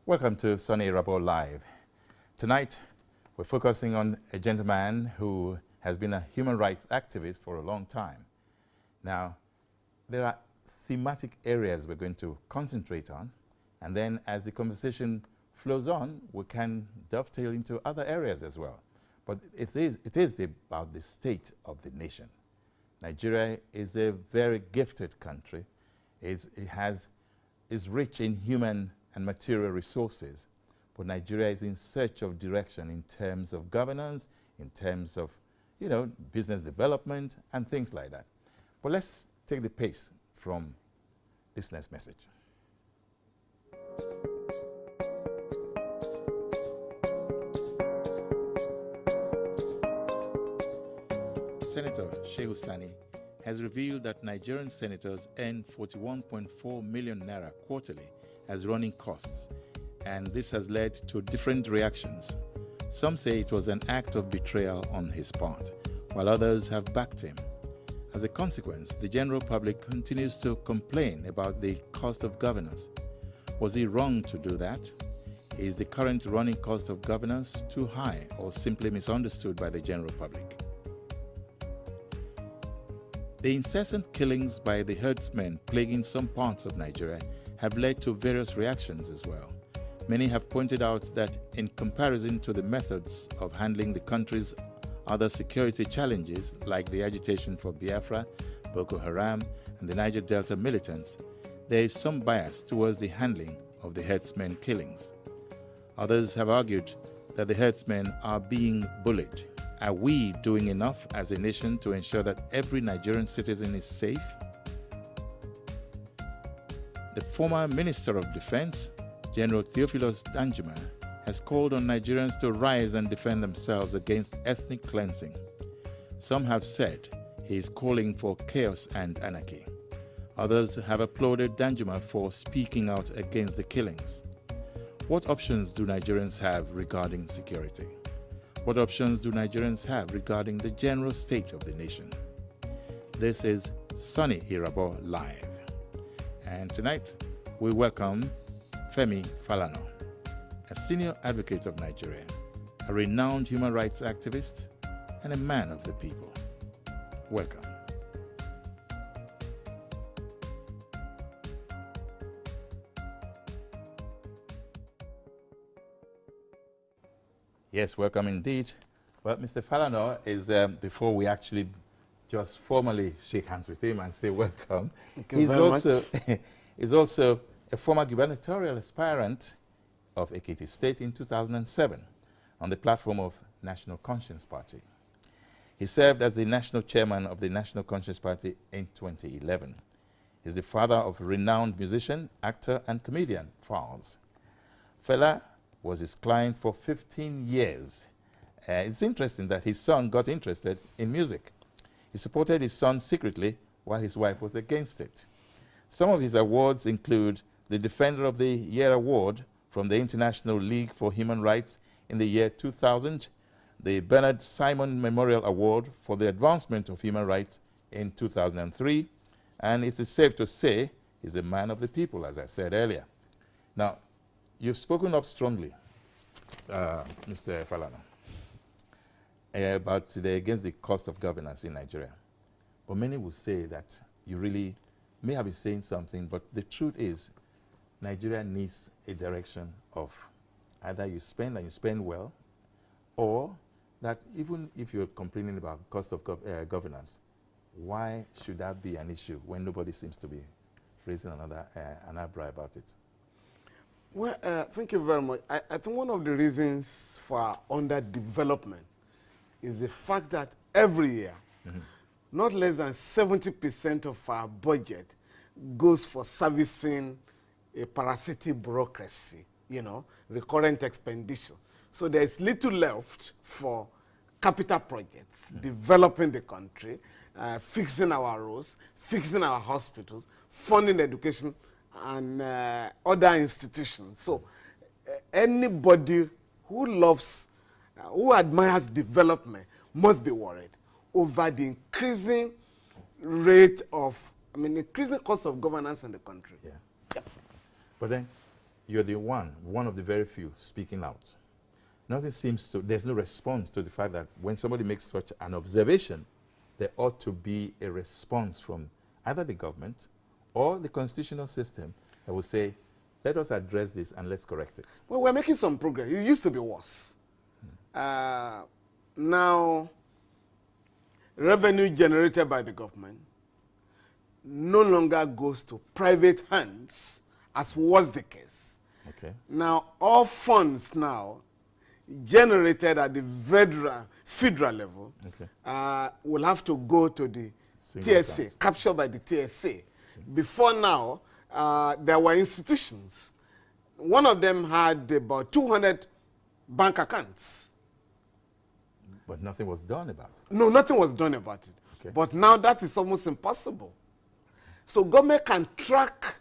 Welcome to Soni Irabor Live. Tonight, we're focusing on a gentleman who has been a human rights activist for a long time. Now, there are thematic areas we're going to concentrate on, and then as the conversation flows on, we can dovetail into other areas as well. But it is about the state of the nation. Nigeria is a very gifted country. It is rich in human and material resources, but Nigeria is in search of direction in terms of governance, in terms of, business development and things like that. But let's take the pace from this next message. Senator Shehu Sani has revealed that Nigerian senators earn 41.4 million naira quarterly as running costs, and this has led to different reactions. Some say it was an act of betrayal on his part, while others have backed him. As a consequence, the general public continues to complain about the cost of governance. Was he wrong to do that? Is the current running cost of governance too high or simply misunderstood by the general public? The incessant killings by the herdsmen plaguing some parts of Nigeria have led to various reactions as well. Many have pointed out that in comparison to the methods of handling the country's other security challenges like the agitation for Biafra, Boko Haram, and the Niger Delta militants, there is some bias towards the handling of the herdsmen killings. Others have argued that the herdsmen are being bullied. Are we doing enough as a nation to ensure that every Nigerian citizen is safe? The former Minister of Defense, General Theophilus Danjuma, has called on Nigerians to rise and defend themselves against ethnic cleansing. Some have said he is calling for chaos and anarchy. Others have applauded Danjuma for speaking out against the killings. What options do Nigerians have regarding security? What options do Nigerians have regarding the general state of the nation? This is Soni Irabor Live. And tonight, we welcome Femi Falana, a senior advocate of Nigeria, a renowned human rights activist, and a man of the people. Welcome. Yes, welcome indeed. Well, Mr. Falana is, before we actually just formally shake hands with him and say welcome, he's also a former gubernatorial aspirant of Ekiti State in 2007 on the platform of National Conscience Party. He served as the national chairman of the National Conscience Party in 2011. He's the father of renowned musician, actor, and comedian Falz. Fela was his client for 15 years. It's interesting that his son got interested in music. He supported his son secretly while his wife was against it. Some of his awards include the Defender of the Year Award from the International League for Human Rights in the year 2000, the Bernard Simon Memorial Award for the Advancement of Human Rights in 2003, and it is safe to say he's a man of the people, as I said earlier. Now, you've spoken up strongly, Mr. Falana, about against the cost of governance in Nigeria. But many will say that you really may have been saying something, but the truth is Nigeria needs a direction of either you spend and you spend well, or that even if you're complaining about cost of governance, why should that be an issue when nobody seems to be raising an eyebrow about it? Well, thank you very much. I think one of the reasons for our underdevelopment is the fact that every year, not less than 70% of our budget goes for servicing a parasitic bureaucracy, recurrent expenditure. So there's little left for capital projects, developing the country, fixing our roads, fixing our hospitals, funding education, and other institutions. So anybody who loves, who admires development must be worried over the increasing rate of, increasing cost of governance in the country. Yeah. But then, you're the one of the very few speaking out. Nothing seems to, there's no response to the fact that when somebody makes such an observation, there ought to be a response from either the government or the constitutional system that will say, let us address this and let's correct it. Well, we're making some progress. It used to be worse. Now, revenue generated by the government no longer goes to private hands, as was the case. Okay. Now, all funds now generated at the federal level will have to go to the TSA, account. Captured by the TSA. Okay. Before now, there were institutions. One of them had about 200 bank accounts. But nothing was done about it. No, nothing was done about it. Okay. But now that is almost impossible. So government can track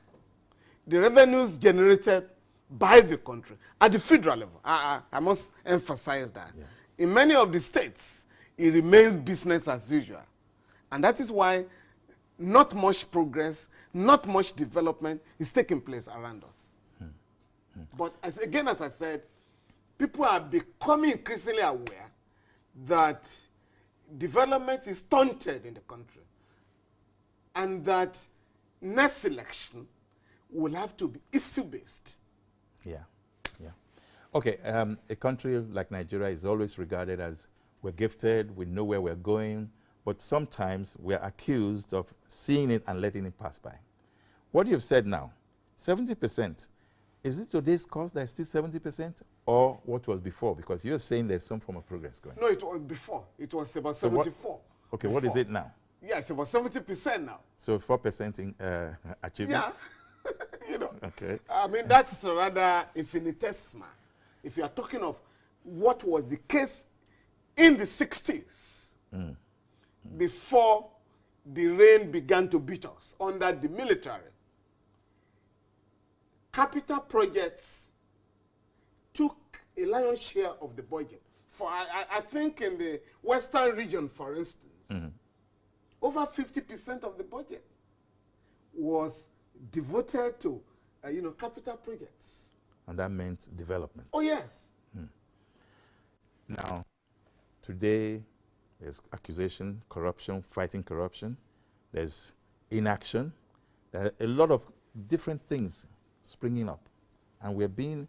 the revenues generated by the country at the federal level. I must emphasize that. Yeah. In many of the states, it remains business as usual. And that is why not much progress, not much development is taking place around us. But as I said, people are becoming increasingly aware that development is stunted in the country and that next election will have to be issue-based. Yeah, yeah. Okay, a country like Nigeria is always regarded as we're gifted, we know where we're going, but sometimes we're accused of seeing it and letting it pass by. What you've said now, 70%, is it today's cost that is still 70% or what was before? Because you're saying there's some form of progress going on. No, it was before. It was about 74. Okay, what is it now? Yeah, it's about 70% now. So 4% in achievement? Yeah. You know. Okay. I mean, that's rather infinitesimal. If you are talking of what was the case in the 60s, before the rain began to beat us under the military, capital projects took a lion's share of the budget. For I think in the Western region, for instance, over 50% of the budget was devoted to, capital projects. And that meant development. Oh, yes. Now, today, there's accusation, corruption, fighting corruption. There's inaction. There are a lot of different things springing up. And we're being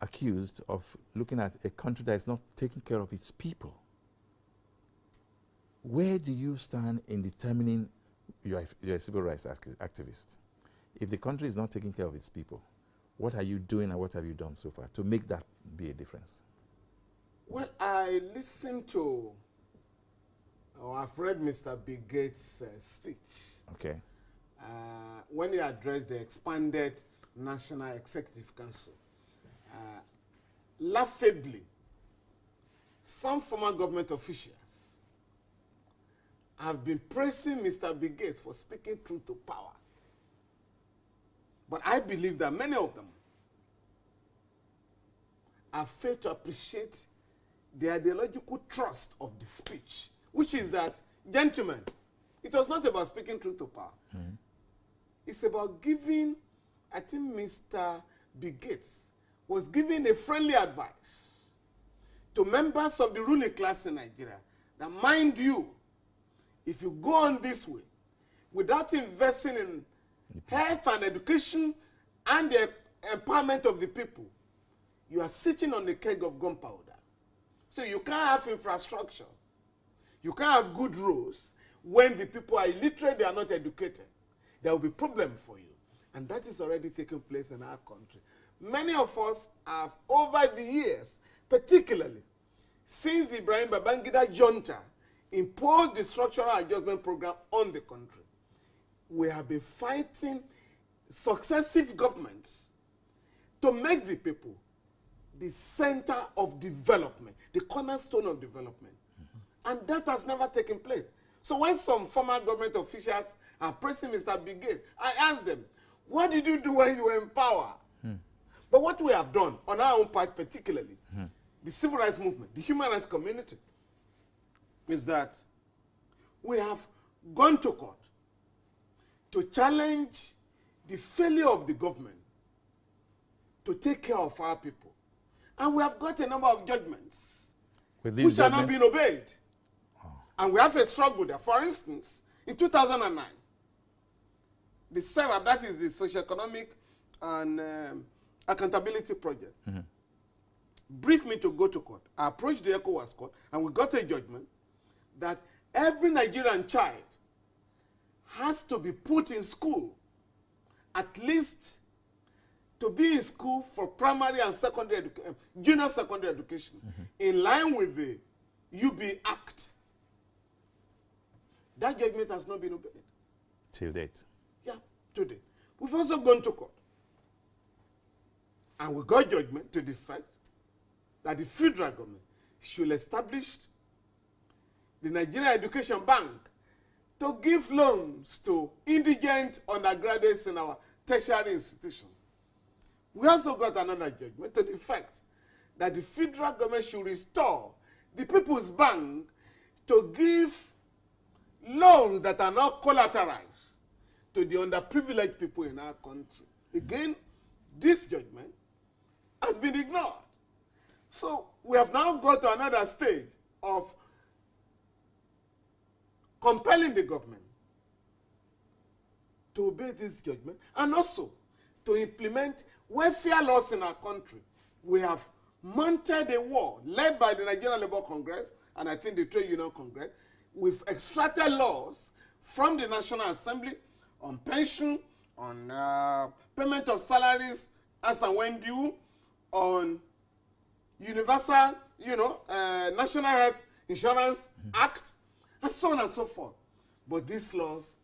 accused of looking at a country that is not taking care of its people. Where do you stand in determining you're a civil rights activist? If the country is not taking care of its people, what are you doing and what have you done so far to make that be a difference? Well, I listened to, I've read Mr. Biget's speech. Okay. When he addressed the expanded National Executive Council. Laughably, some former government officials have been praising Mr. Biget for speaking truth to power. But I believe that many of them have failed to appreciate the ideological thrust of the speech, which is that, gentlemen, it was not about speaking truth to power. It's about giving, I think Mr. Biget was giving a friendly advice to members of the ruling class in Nigeria that, mind you, if you go on this way without investing in health and education and the empowerment of the people, you are sitting on the keg of gunpowder. So you can't have infrastructure. You can't have good roads when the people are illiterate, they are not educated. There will be problem for you. And that is already taking place in our country. Many of us have, over the years, particularly since the Ibrahim Babangida junta imposed the structural adjustment program on the country, we have been fighting successive governments to make the people the center of development, the cornerstone of development. And that has never taken place. So when some former government officials are praising Mr. Biget, I asked them, what did you do when you were in power? But what we have done, on our own part particularly, the civil rights movement, the human rights community, is that we have gone to court to challenge the failure of the government to take care of our people. And we have got a number of judgments which are not being obeyed. And we have a struggle there. For instance, in 2009, the SERAP, that is the Socioeconomic and Accountability Project, briefed me to go to court. I approached the ECOWAS court, and we got a judgment that every Nigerian child has to be put in school, at least to be in school for primary and secondary education, junior secondary education, in line with the UB Act. That judgment has not been obeyed. Till date. Yeah, today. We've also gone to court. And we got judgment to the fact that the federal government should establish the Nigerian Education Bank to give loans to indigent undergraduates in our tertiary institutions. We also got another judgment to the fact that the federal government should restore the People's Bank to give loans that are not collateralized to the underprivileged people in our country. Again, this judgment has been ignored. So we have now got to another stage of compelling the government to obey this judgment and also to implement welfare laws in our country. We have mounted a war led by the Nigerian Labour Congress and I think the Trade Union Congress. We've extracted laws from the National Assembly on pension, on payment of salaries as and when due, on universal, National Health Insurance Act, and so on and so forth. But these laws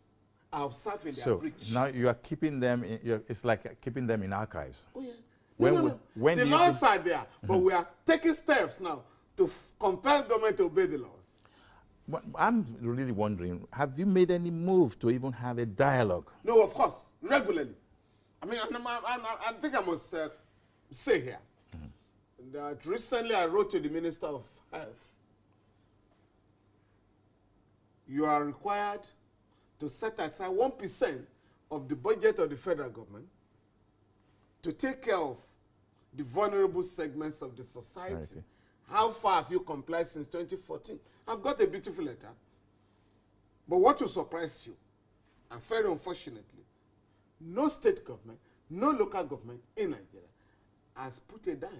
are observed in their breach. So now you are keeping them, it's like keeping them in archives. Oh, yeah. When the laws are there, but we are taking steps now to compel government to obey the laws. I'm really wondering, have you made any move to even have a dialogue? No, of course, regularly. I mean, I think I must say here that recently I wrote to the Minister of Health. You are required to set aside 1% of the budget of the federal government to take care of the vulnerable segments of the society. Right. How far have you complied since 2014? I've got a beautiful letter. But what will surprise you, and very unfortunately, no state government, no local government in Nigeria has put a dime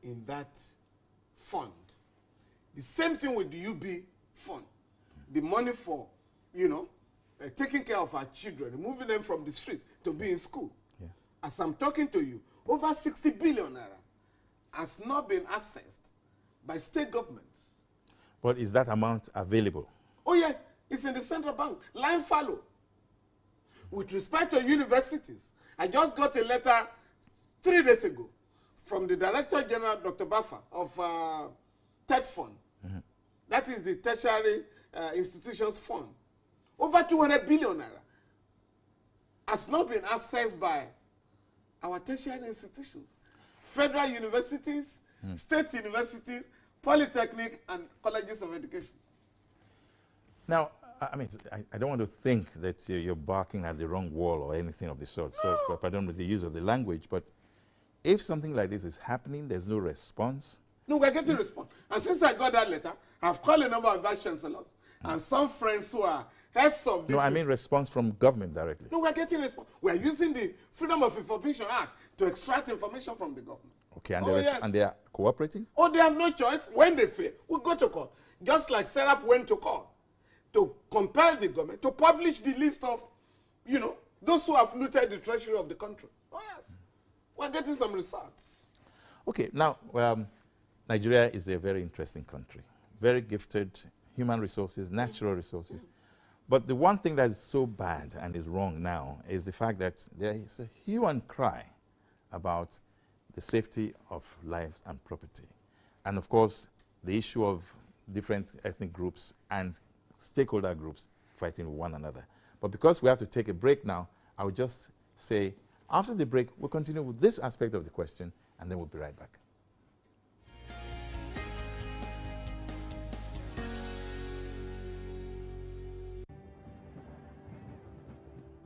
in that fund. The same thing with the UB fund. The money for, taking care of our children, removing them from the street to be in school. Yeah. As I'm talking to you, over 60 billion naira has not been accessed by state governments. But is that amount available? Oh yes, it's in the central bank, line follow. With respect to universities, I just got a letter 3 days ago from the Director General, Dr. Baffa, of TED Fund. That is the Tertiary Institutions Fund. Over 200 billion naira has not been accessed by our tertiary institutions. Federal universities, state universities, polytechnic, and colleges of education. Now, I don't want to think that you're barking at the wrong wall or anything of the sort. No. So, pardon with the use of the language, but if something like this is happening, there's no response. No, we're getting response. And since I got that letter, I've called a number of vice chancellors and some friends who are heads of this. No, I mean response from government directly. No, we're getting response. We're using the Freedom of Information Act to extract information from the government. Okay, and they are cooperating? Oh, they have no choice. When they fail, we go to court. Just like SERAP went to court to compel the government to publish the list of, those who have looted the treasury of the country. Oh, yes. We're getting some results. Okay, now, Nigeria is a very interesting country. Very gifted human resources, natural resources. But the one thing that is so bad and is wrong now is the fact that there is a hue and cry about the safety of lives and property. And of course, the issue of different ethnic groups and stakeholder groups fighting with one another. But because we have to take a break now, I would just say, after the break, we'll continue with this aspect of the question, and then we'll be right back.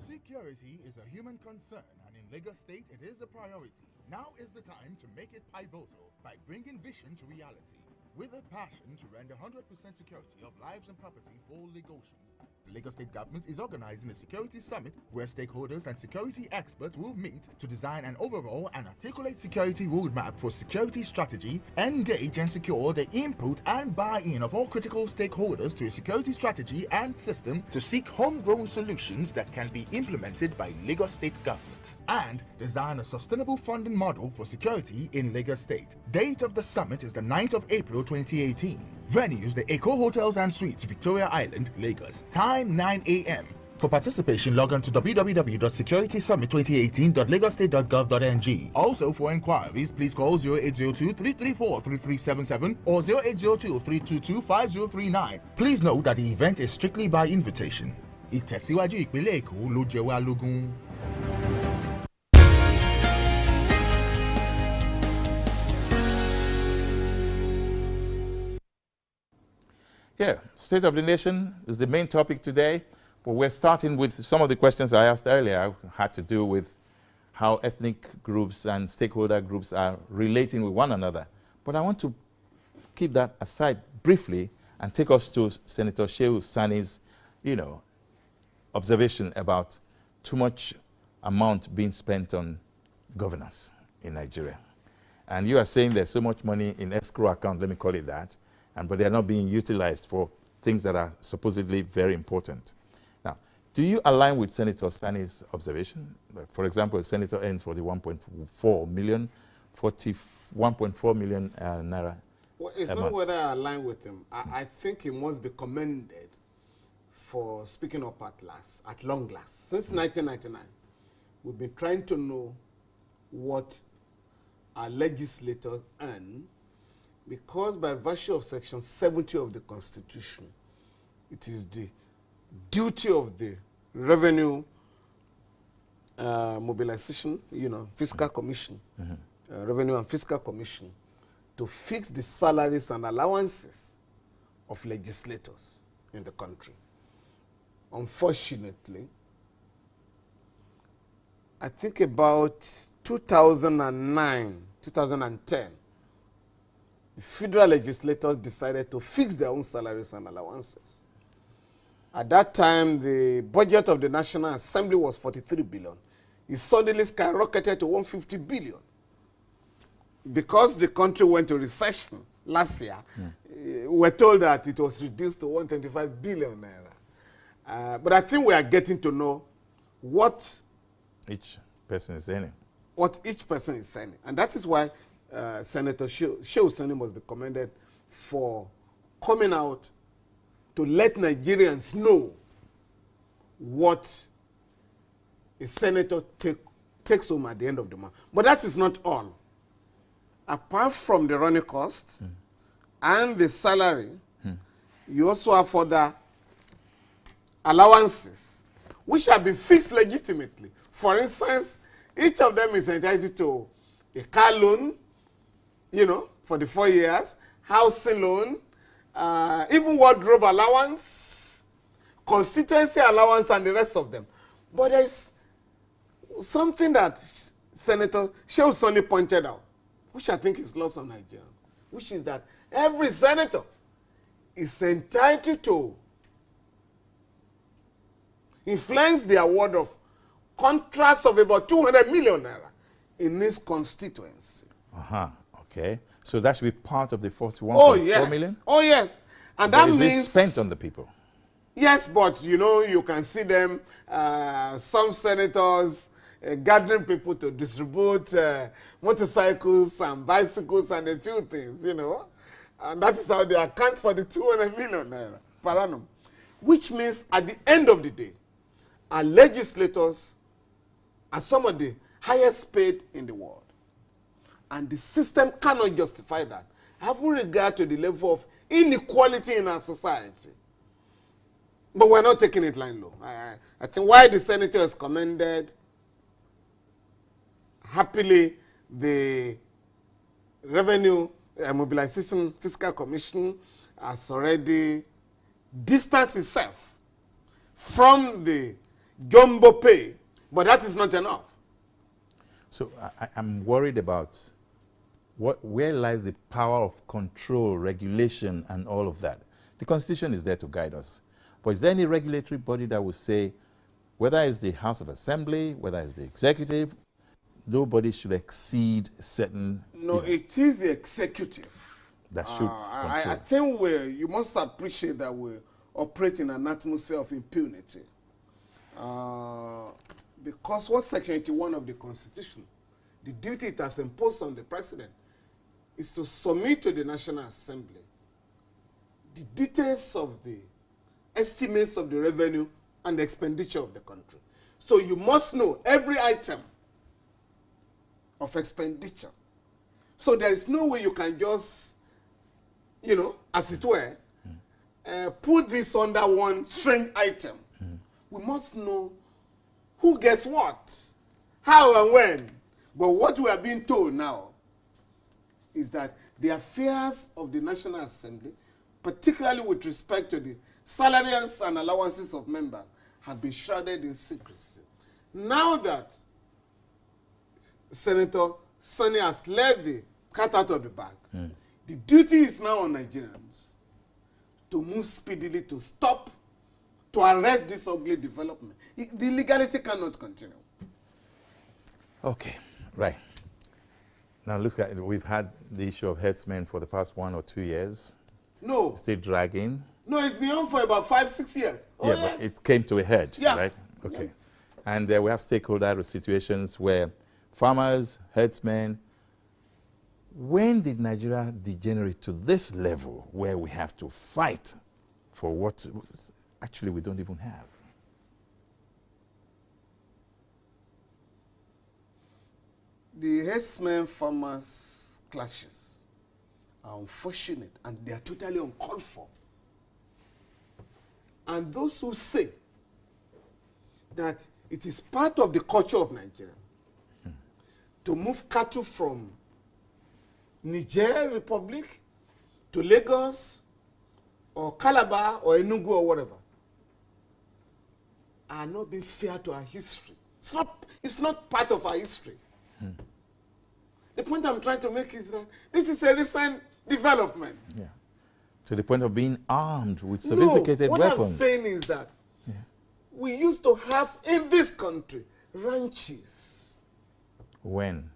Security is a human concern, and in Lagos State, it is a priority. Now is the time to make it pivotal by bringing vision to reality. With a passion to render 100% security of lives and property for all Lagosians, the Lagos State government is organizing a security summit where stakeholders and security experts will meet to design an overall and articulate security roadmap for security strategy, engage and secure the input and buy-in of all critical stakeholders to a security strategy and system to seek homegrown solutions that can be implemented by Lagos State government, and design a sustainable funding model for security in Lagos State. Date of the summit is the 9th of April 2018. Venues: the Eco Hotels and Suites, Victoria Island, Lagos. Time 9 a.m. For participation, log on to www.securitysummit2018.lagostate.gov.ng. Also, for inquiries, please call 0802-334-3377 or 0802-322-5039. Please note that the event is strictly by invitation. Ìtẹ̀síwájú ìpínlẹ̀ Èkó ló jẹ wá lógún. Yeah, State of the Nation is the main topic today, but we're starting with some of the questions I asked earlier had to do with how ethnic groups and stakeholder groups are relating with one another. But I want to keep that aside briefly and take us to Senator Shehu Sani's, observation about too much amount being spent on governance in Nigeria. And you are saying there's so much money in escrow account, let me call it that, but they're not being utilized for things that are supposedly very important. Now, do you align with Senator Sani's observation? For example, a senator earns 41.4 million, 41.4 million naira. Well, it's not whether I align with him. I think he must be commended for speaking up at long last. Since 1999, we've been trying to know what our legislators earn, because by virtue of Section 70 of the Constitution, it is the duty of the Revenue Mobilization, Fiscal Commission, Revenue and Fiscal Commission, to fix the salaries and allowances of legislators in the country. Unfortunately, I think about 2009, 2010, federal legislators decided to fix their own salaries and allowances. At that time, the budget of the National Assembly was 43 billion. It suddenly skyrocketed to 150 billion. Because the country went to recession last year, we're told that it was reduced to 125 billion naira. But I think we are getting to know what each person is earning. What each person is earning. And that is why Senator Shehu Sani must be commended for coming out to let Nigerians know what a senator takes home at the end of the month. But that is not all. Apart from the running cost and the salary, you also have other allowances, which have been fixed legitimately. For instance, each of them is entitled to a car loan, for the 4 years, housing loan, even wardrobe allowance, constituency allowance, and the rest of them. But there's something that Senator Shehu Sani pointed out, which I think is lost on Nigeria, which is that every senator is entitled to influence the award of contracts of about 200 million naira in his constituency. Okay. So that should be part of the 41.4 million? Oh, yes. And but that means... is spent on the people? Yes, but, you can see them, some senators gathering people to distribute motorcycles and bicycles and a few things, And that is how they account for the 200 million naira per annum. Which means at the end of the day, our legislators are some of the highest paid in the world. And the system cannot justify that, having regard to the level of inequality in our society. But we're not taking it line low. I think why the senator has commended, happily, the Revenue Mobilization Fiscal Commission has already distanced itself from the jumbo pay, but that is not enough. So I'm worried about where lies the power of control, regulation, and all of that. The Constitution is there to guide us. But is there any regulatory body that will say, whether it's the House of Assembly, whether it's the executive, nobody should exceed certain... No, it is the executive. That should I think you must appreciate that we operate in an atmosphere of impunity. Because what Section 81 of the Constitution, the duty it has imposed on the President is to submit to the National Assembly the details of the estimates of the revenue and the expenditure of the country. So you must know every item of expenditure. So there is no way you can just, as it were, put this under one strange item. We must know who gets what, how and when. But what we are being told now is that the affairs of the National Assembly, particularly with respect to the salaries and allowances of members, have been shrouded in secrecy. Now that Senator Soni has let the cat out of the bag, the duty is now on Nigerians to move speedily to stop, to arrest this ugly development. The illegality cannot continue. Okay, right. Now look at it. We've had the issue of herdsmen for the past 1 or 2 years. No. Still dragging. No, it's been on for about 5-6 years. Oh, yeah, yes. but it came to a head, Yeah. right? Okay. Yeah. And we have stakeholder situations where farmers, herdsmen. When did Nigeria degenerate to this level where we have to fight for what actually we don't even have? The herdsmen farmers clashes are unfortunate and they are totally uncalled for. And those who say that it is part of the culture of Nigeria to move cattle from Niger Republic to Lagos or Calabar or Enugu or whatever are not being fair to our history. It's not part of our history. The point I'm trying to make is that this is a recent development. Yeah. To the point of being armed with sophisticated what weapons. I'm saying is that we used to have in this country ranches. When?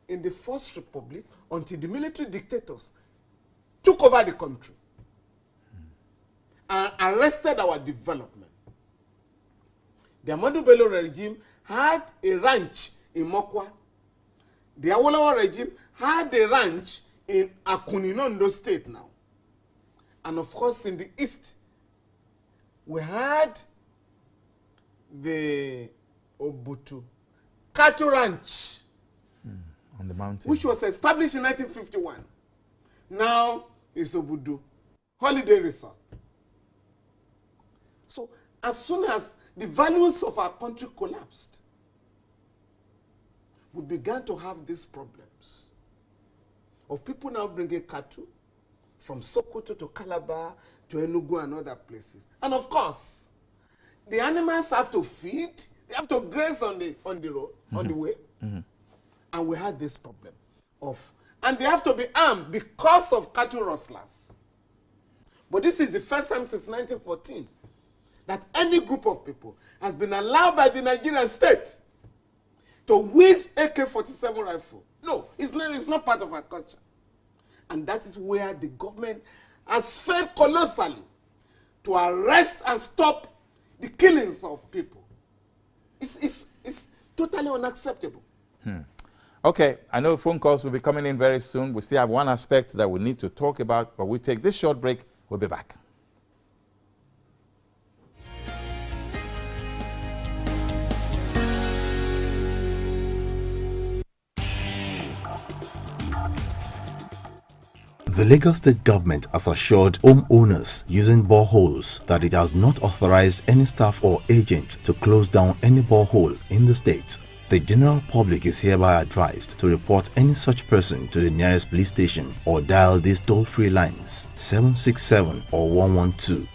In the First Republic, until the military dictators took over the country and arrested our development. The Ahmadu Bello regime had a ranch in Mokwa. The Awolowo regime had a ranch in Akuninondo State now. And of course, in the east, we had the Obutu cattle ranch. On the mountain. Which was established in 1951. Now it's Obudu Holiday Resort. So as soon as the values of our country collapsed, we began to have these problems of people now bringing cattle from Sokoto to Calabar to Enugu and other places. And of course, the animals have to feed, they have to graze on the road, on the way. And we had this problem and they have to be armed because of cattle rustlers. But this is the first time since 1914 that any group of people has been allowed by the Nigerian state to wield AK-47 rifle. No, it's not part of our culture. And that is where the government has failed colossally to arrest and stop the killings of people. It's totally unacceptable. Okay, I know phone calls will be coming in very soon. We still have one aspect that we need to talk about, but we take this short break. We'll be back. The Lagos State government has assured homeowners using boreholes that it has not authorized any staff or agent to close down any borehole in the state. The general public is hereby advised to report any such person to the nearest police station or dial these toll-free lines 767 or 112.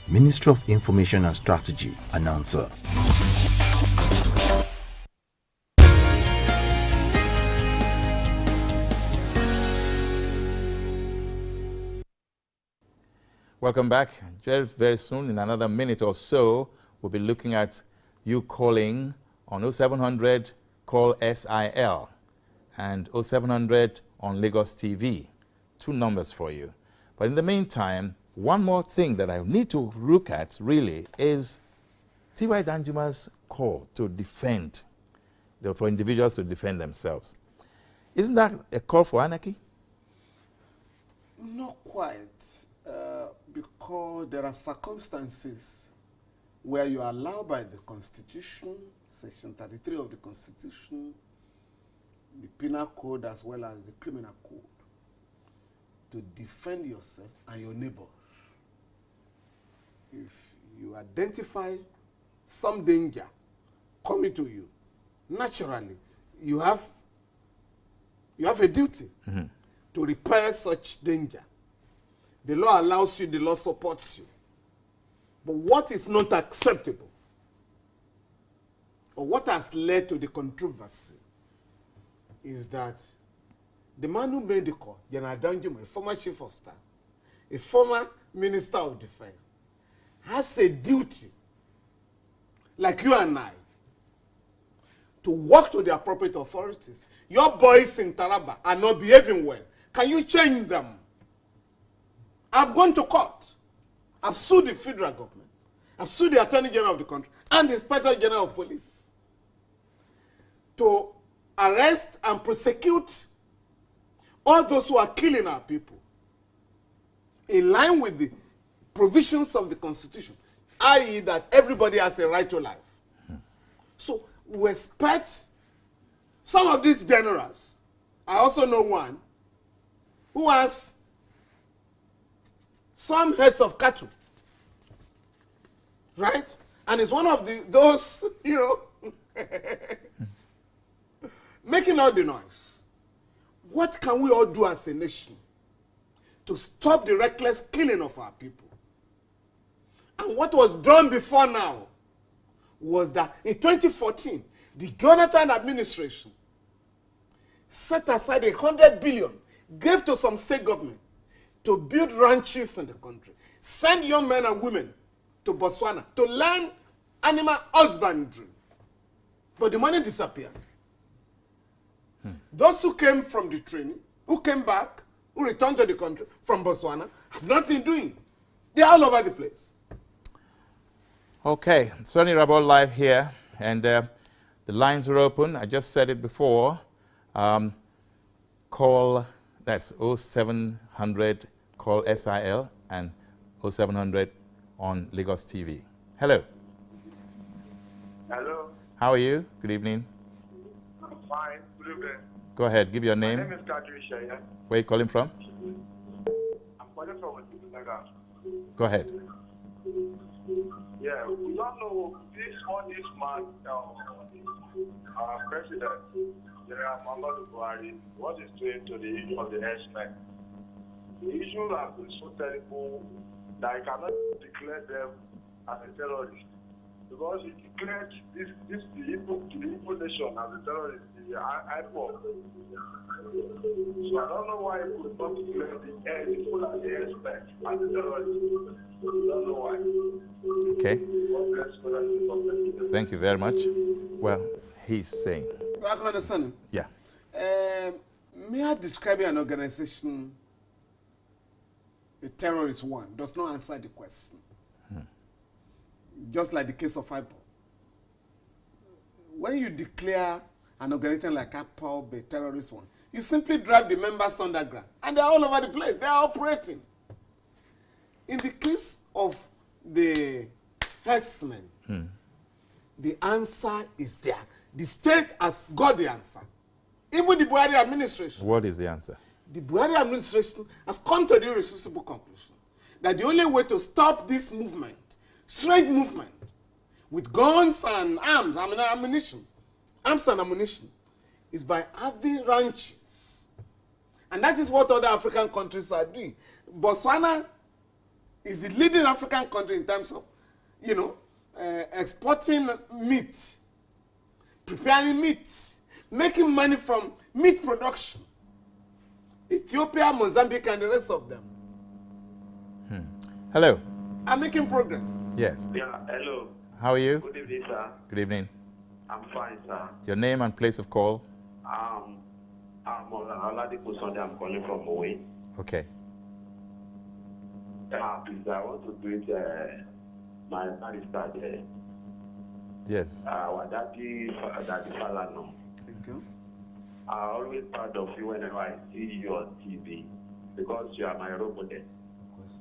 Ministry of Information and Strategy, announcer. Welcome back. Very, very soon, in another minute or so, we'll be looking at you calling on 0700 call SIL and 0700 on Lagos TV. 2 numbers for you. But in the meantime, one more thing that I need to look at really is T.Y. Danjuma's call to defend, for individuals to defend themselves. Isn't that a call for anarchy? Not quite, because there are circumstances where you are allowed by the Constitution, Section 33 of the Constitution, the Penal Code as well as the Criminal Code, to defend yourself and your neighbors. If you identify some danger coming to you, naturally, you have a duty to repair such danger. The law allows you, the law supports you. But what is not acceptable, or what has led to the controversy, is that the man who made the call, General Danjuma, a former chief of staff, a former minister of defense, has a duty, like you and I, to work to the appropriate authorities. Your boys in Taraba are not behaving well. Can you change them? I've gone to court. I've sued the federal government. I've sued the Attorney General of the country and the Inspector General of Police to arrest and prosecute all those who are killing our people in line with the provisions of the Constitution, i.e. that everybody has a right to life. So we expect some of these generals. I also know one who has some heads of cattle, right? And is one of those, making all the noise. What can we all do as a nation to stop the reckless killing of our people? And what was done before now was that in 2014, the Jonathan administration set aside 100 billion, gave to some state government to build ranches in the country, send young men and women to Botswana to learn animal husbandry. But the money disappeared. Those who came from the training, who came back, who returned to the country from Botswana, have nothing doing. They're all over the place. Okay, Soni Irabor live here, and the lines are open. I just said it before. Call, that's 0700 call SIL and 0700 on Lagos TV. Hello. Hello. How are you? Good evening. I'm fine. Good evening. Go ahead, give your My name. name is Kadrisha. Yeah? Where are you calling from? I'm calling from Nigeria. Go ahead. Yeah, we don't know this man, our president, General Muhammadu Buhari, what he's doing to the issue of the herdsmen. The issue has been so terrible that he cannot declare them as a terrorist. Because he declared the Igbo nation as a terrorist, the IPOB. So I don't know why he could not declare the people as the herdsmen as a terrorist. I don't know why. Okay. Thank you very much. Well, he's saying. I can understand him. Yeah. May I describe an organization, a terrorist one, does not answer the question. Just like the case of IPOB. When you declare an organization like IPOB a terrorist one, you simply drive the members underground, and they're all over the place. They're operating. In the case of the herdsmen, the answer is there. The state has got the answer. Even the Buhari administration. What is the answer? The Buhari administration has come to the irresistible conclusion that the only way to stop this movement, strange movement, with guns and arms, ammunition, is by having ranches. And that is what other African countries are doing. Botswana is the leading African country in terms of, exporting meat, preparing meat, making money from meat production. Ethiopia, Mozambique, and the rest of them. Hello. are making progress. Yes. Yeah, hello. How are you? Good evening, sir. Good evening. I'm fine, sir. Your name and place of call? I'm Oladipo Sunday. I'm calling from Owe. Okay. Please, I want to greet my barrister there. Yes. Our daddy Falana. Thank you. I'm always proud of you whenever I see you on TV because you are my role model. Of course.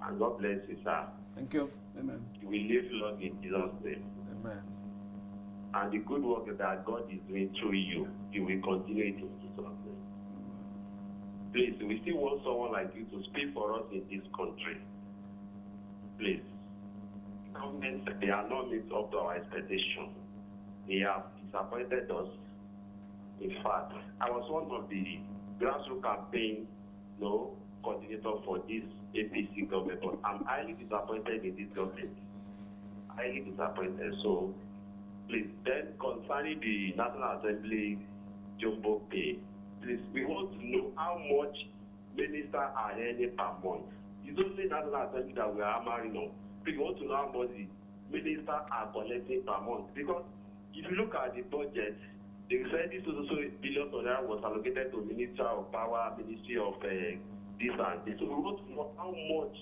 And God bless you, sir. Thank you. Amen. You will live long in Jesus' name. Amen. And the good work that God is doing through you, you will continue it in Jesus' name. Please, we still want someone like you to speak for us in this country. Please. Governments, they are not lived up to our expectation. They have disappointed us. In fact, I was one of the grassroots campaign coordinator for this APC government, but I'm highly disappointed in this government. Highly disappointed. So, please, then concerning the National Assembly jumbo pay, please, we want to know how much ministers are earning per month. It's only National Assembly that we are hammering on. We want to know how much the ministers are collecting per month. Because if you look at the budget, they said this also billion dollars was allocated to Ministry of Power, Ministry of this and this. So we want to know how much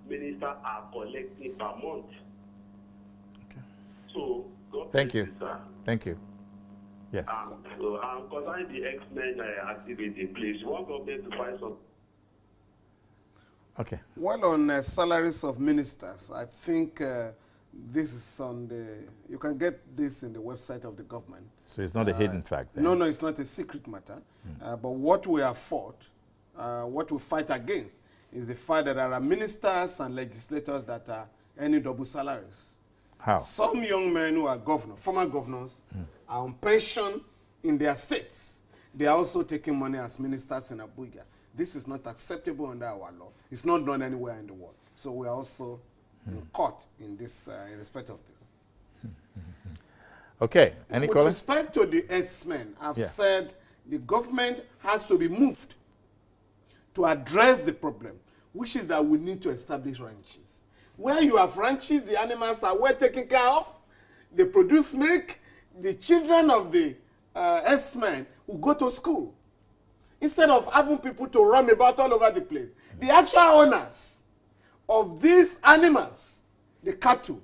ministers are collecting per month. Okay. So, God Thank bless you. Sir. Thank you. Yes. So, concerning the X-Men activity, please, one government to find some. Okay. Well, on salaries of ministers, I think this is on the, you can get this in the website of the government. So it's not a hidden fact then? No, it's not a secret matter. But what we have fought, what we fight against, is the fact that there are ministers and legislators that are earning double salaries. How? Some young men who are governors, former governors, are on pension in their states. They are also taking money as ministers in Abuja. This is not acceptable under our law. It's not done anywhere in the world. So we are also in court in this, in respect of this. Okay. Any With comments? respect to the herdsmen, I've said the government has to be moved to address the problem, which is that we need to establish ranches. Where you have ranches, the animals are well taken care of, they produce milk, the children of the herdsmen will go to school. Instead of having people to run about all over the place. The actual owners of these animals, the cattle,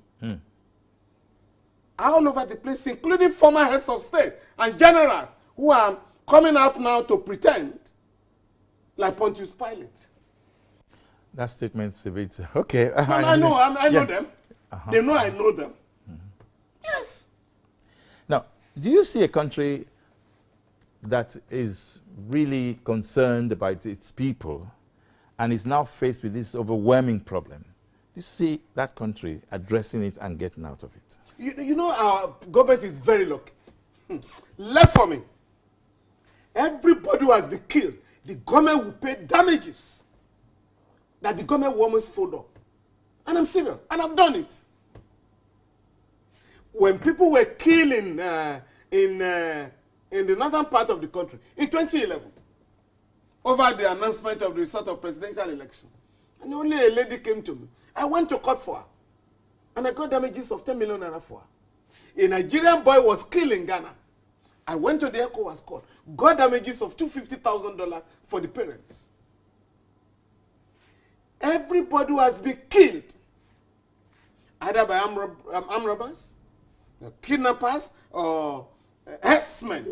are all over the place, including former heads of state and generals who are coming out now to pretend like Pontius Pilate. That statement's a bit... Okay. No, I know them. They know I know them. Yes. Now, do you see a country that is really concerned about its people and is now faced with this overwhelming problem? Do you see that country addressing it and getting out of it? You know, our government is very lucky. Left for me. Everybody who has been killed, the government will pay damages that the government will almost fold up. And I'm serious. And I've done it. When people were killed in the northern part of the country in 2011, over the announcement of the result of presidential election, and only a lady came to me. I went to court for her, and I got damages of 10 million naira for her. A Nigerian boy was killed in Ghana. I went to the ECOWAS court, got damages of $250,000 for the parents. Everybody who has been killed, either by armed robbers, kidnappers, or herdsmen,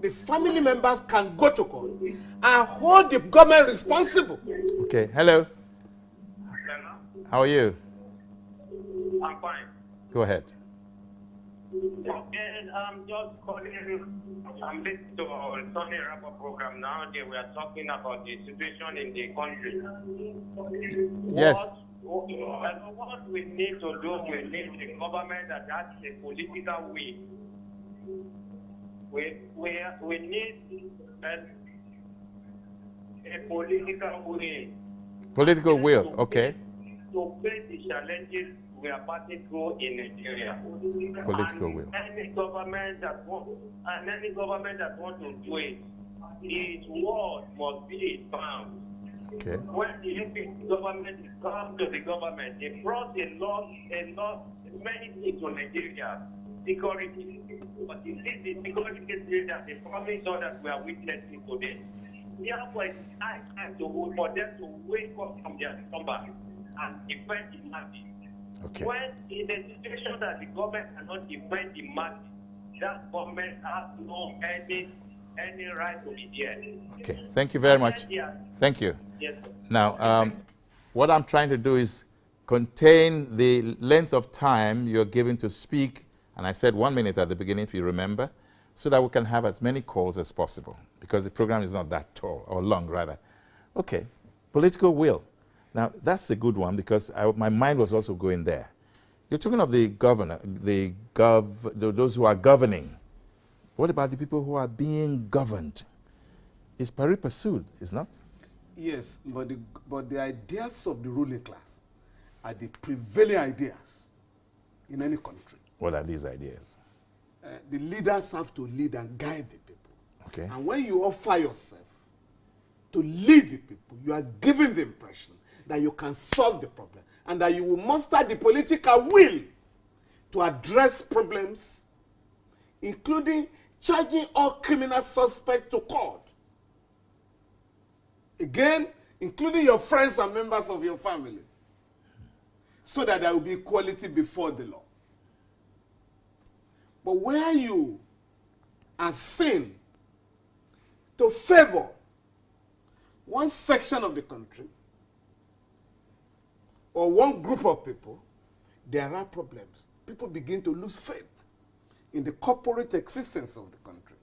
the family members can go to court and hold the government responsible. Okay. Hello. How are you? I'm fine. Go ahead. Okay, I'm just calling. I'm listening to our Soni Irabor program now. We are talking about the situation in the country. Yes. What we need to do, we need the government that has a political will. We need a political will. Political will. Okay. To face the challenges we are passing through in Nigeria. Political will. Any government that wants to do it, its word must be bound. Okay. When the APC government comes to the government, they brought a lot, many things to Nigeria. Security. But this is the security that they promised us that we are witnessing today. Therefore, it's high time for them to wake up from their slumber and defend the masses. Okay. When in a situation that the government cannot defend the masses, that government has no any right to be there. Okay. Thank you very much. Thank you. Yes, sir. Now, what I'm trying to do is contain the length of time you're given to speak, and I said 1 minute at the beginning, if you remember, so that we can have as many calls as possible, because the program is not that tall, or long, rather. Okay, political will. Now, that's a good one, because my mind was also going there. You're talking of the governor, those who are governing. What about the people who are being governed? It's pari passu, is not? Yes, but the ideas of the ruling class are the prevailing ideas in any country. What are these ideas? The leaders have to lead and guide the people. Okay. And when you offer yourself to lead the people, you are giving the impression that you can solve the problem and that you will muster the political will to address problems, including charging all criminal suspects to court. Again, including your friends and members of your family, so that there will be equality before the law. But where you are seen to favor one section of the country or one group of people, there are problems. People begin to lose faith in the corporate existence of the country.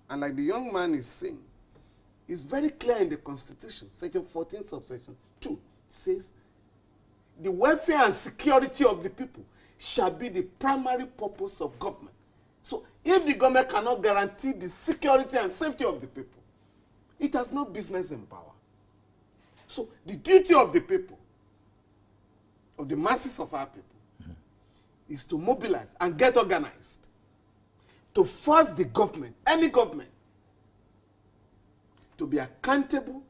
And like the young man is saying, it's very clear in the Constitution, Section 14, subsection 2, says, the welfare and security of the people shall be the primary purpose of government. So if the government cannot guarantee the security and safety of the people, it has no business in power. So the duty of the people, of the masses of our people, is to mobilize and get organized, to force the government, any government, to be accountable,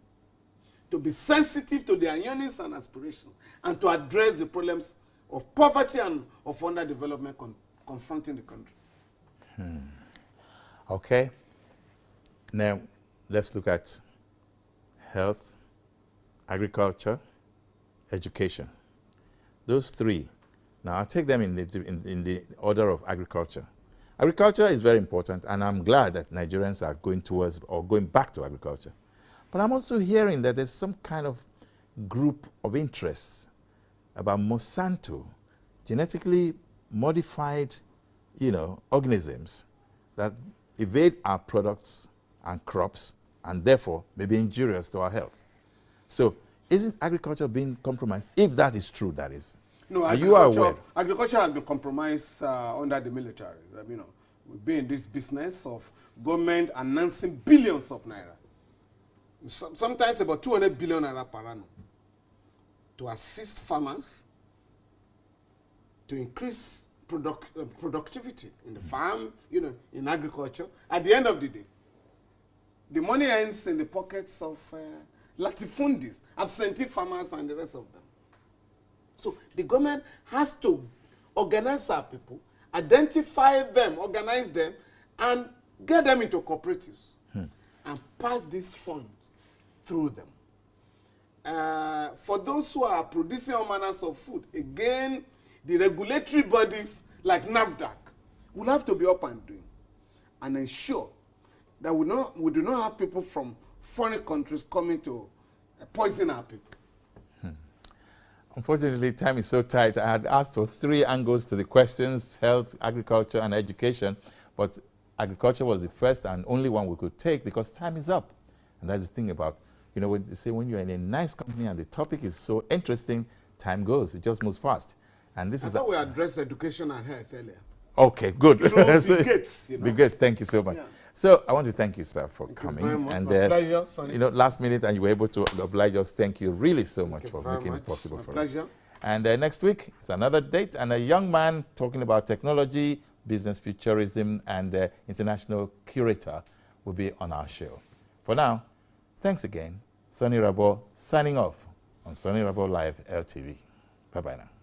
to be sensitive to their yearnings and aspirations, and to address the problems of poverty and of underdevelopment confronting the country. Okay. Now, let's look at health, agriculture, education. Those three. Now, I'll take them in the order of agriculture. Agriculture is very important, and I'm glad that Nigerians are going towards or going back to agriculture. But I'm also hearing that there's some kind of group of interests about Monsanto, genetically modified, organisms that evade our products and crops and therefore may be injurious to our health. So, isn't agriculture being compromised? If that is true, that is. No, are you aware? Agriculture has been compromised under the military. We've been in this business of government announcing billions of naira. Sometimes about 200 billion naira per annum to assist farmers to increase productivity in the farm, in agriculture. At the end of the day, the money ends in the pockets of latifundis, absentee farmers, and the rest of them. So the government has to organize our people, identify them, organize them, and get them into cooperatives and pass these funds through them. For those who are producing all manners of food, again, the regulatory bodies like NAFDAC will have to be up and doing and ensure that we do not have people from foreign countries coming to poison our people. Unfortunately, time is so tight. I had asked for 3 angles to the questions: health, agriculture, and education. But agriculture was the first and only one we could take because time is up. And that's the thing about, when they say when you're in a nice company and the topic is so interesting, time goes. It just moves fast. And this I thought we addressed education and health earlier. Okay, good. Through Bill Gates, Bill Gates, thank you so much. Yeah. So I want to thank you, sir, for Thank coming. you very much. And My pleasure, Sonny. last minute, and you were able to oblige us. Thank you really so much you for very making much. it possible My for pleasure. us. And next week is another date, and a young man talking about technology, business futurism, and international curator will be on our show. For now, thanks again. Soni Irabor signing off on Soni Irabor Live LTV. Bye-bye now.